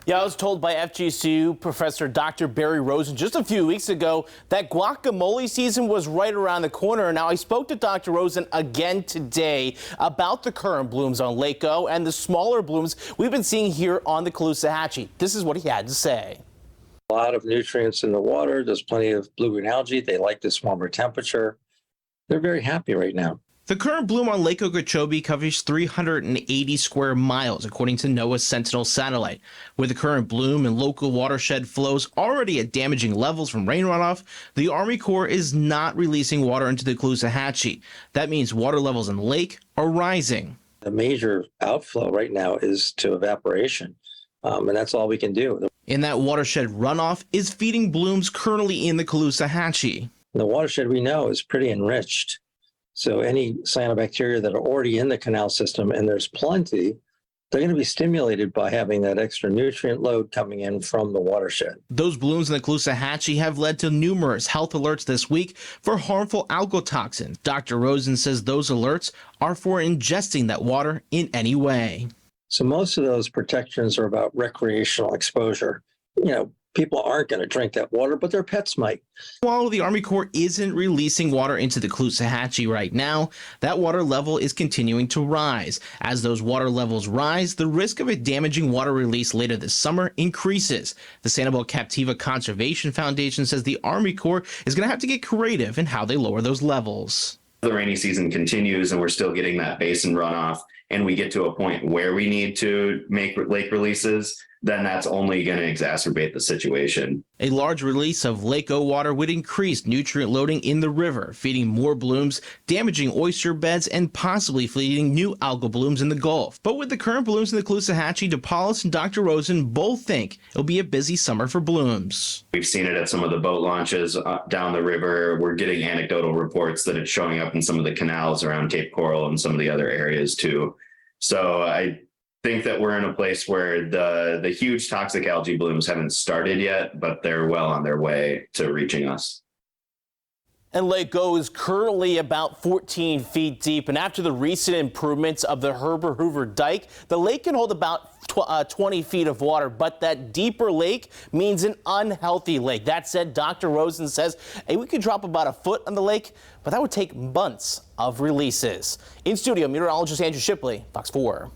Yeah, I was told by FGCU Professor Dr. Barry Rosen just a few weeks ago that guacamole season was right around the corner. Now, I spoke to Dr. Rosen again today about the current blooms on Lake O and the smaller blooms we've been seeing here on the Caloosahatchee. This is what he had to say. A lot of nutrients in the water. There's plenty of blue-green algae. They like this warmer temperature. They're very happy right now. The current bloom on Lake Okeechobee covers 380 square miles, according to NOAA's Sentinel satellite. With the current bloom and local watershed flows already at damaging levels from rain runoff, the Army Corps is not releasing water into the Caloosahatchee. That means water levels in the lake are rising. The major outflow right now is to evaporation, and that's all we can do. And that watershed runoff is feeding blooms currently in the Caloosahatchee. The watershed we know is pretty enriched. So any cyanobacteria that are already in the canal system, and there's plenty, they're going to be stimulated by having that extra nutrient load coming in from the watershed. Those blooms in the Caloosahatchee have led to numerous health alerts this week for harmful algotoxins. Dr. Rosen says those alerts are for ingesting that water in any way. So most of those protections are about recreational exposure. People aren't going to drink that water, but their pets might. While the Army Corps isn't releasing water into the Caloosahatchee right now, that water level is continuing to rise. As those water levels rise, the risk of a damaging water release later this summer increases. The Sanibel Captiva Conservation Foundation says the Army Corps is going to have to get creative in how they lower those levels. The rainy season continues and we're still getting that basin runoff, and we get to a point where we need to make lake releases, then that's only going to exacerbate the situation. A large release of Lake O water would increase nutrient loading in the river, feeding more blooms, damaging oyster beds, and possibly feeding new algal blooms in the Gulf. But with the current blooms in the Caloosahatchee, DePaulis and Dr. Rosen both think it'll be a busy summer for blooms. We've seen it at some of the boat launches down the river. We're getting anecdotal reports that it's showing up in some of the canals around Cape Coral and some of the other areas too. So I think that we're in a place where the huge toxic algae blooms haven't started yet, but they're well on their way to reaching us. And Lake O is currently about 14 feet deep, and after the recent improvements of the Herbert Hoover Dike, the lake can hold about 20 feet of water, but that deeper lake means an unhealthy lake. That said, Dr. Rosen says we could drop about a foot on the lake, but that would take months of releases. In studio, meteorologist Andrew Shipley, Fox 4.